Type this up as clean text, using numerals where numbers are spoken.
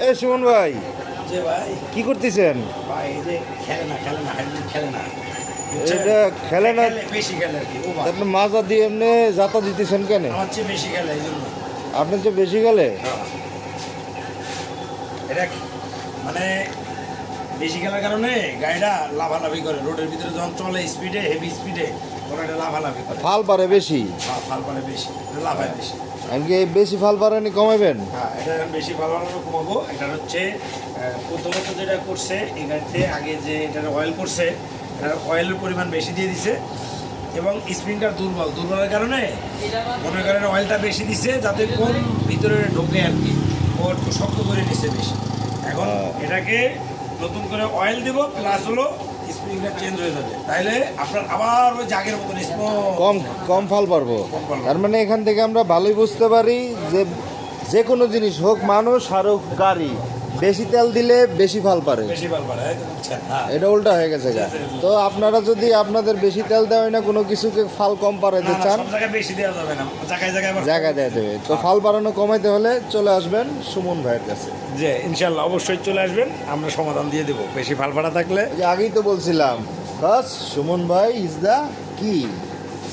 এ সুমন ভাই, যে ভাই কি করতেছেন? ভাই এই যে খেলে না এটা খেলে না? বেশি খেলে আর কি। ও ভাই আপনি মাজা দিয়ে এমনি জাতা দিতেছেন কেন? আমার চেয়ে বেশি খেলে এই জন্য। আপনি যে বেশি গেলে এটা মানে বেশি খেলার কারণে গাড়িটা লাফালাফি করে রোডের ভিতরে যখন চলে স্পিডে, হেভি স্পিডে, তখন এটা লাফালাফি করে। ফাল পারে বেশি। ফাল পারে বেশি, এটা লাফায় বেশি। আজকে এই বেশি ফাল পারেনি কমাবেন? হ্যাঁ, এটা বেশি ভালো কমাবো। এটা হচ্ছে প্রথমত যেটা করছে এই গাড়িতে, আগে যে এটার অয়েল করছে, এটার অয়েলের পরিমাণ বেশি দিয়ে দিছে এবং স্প্রিংটা দুর্বলের কারণে মনে করেন অয়েলটা বেশি দিছে যাতে কম ভিতরে ঢোকে আর কি, ও একটু শক্ত করে নিচ্ছে বেশি। এখন এটাকে নতুন করে অয়েল দিব, প্লাস হলো স্প্রিংটা চেঞ্জ হয়ে যাবে, তাইলে আপনার আবার ওই জাগের মতন কম কম ফাল পারবো। তার মানে এখান থেকে আমরা ভালোই বুঝতে পারি যে যে কোনো জিনিস হোক, মানুষ আর হোক গাড়ি, বেশি তেল দিলে বেশি ফাল পারে। বেশি ভালো পারে। এটা উল্টা হয়ে গেছে গা। তো আপনারা যদি আপনাদের বেশি তেল দেওয়া হয় না কোনো কিছুকে ফাল কম পারাইতে চান, সব জায়গায় বেশি দেওয়া যাবে না, জায়গায় জায়গায় জায়গা দেওয়া দেবে। তো ফাল বাড়ানো কমাইতে হলে চলে আসবেন সুমন ভাইয়ের কাছে। যে ইনশাল্লাহ অবশ্যই চলে আসবেন, আমরা সমাধান দিয়ে দেবো বেশি ফাল ভাড়া থাকলে। আগেই তো বলছিলাম, বাস সুমন ভাই ইজ দা কি।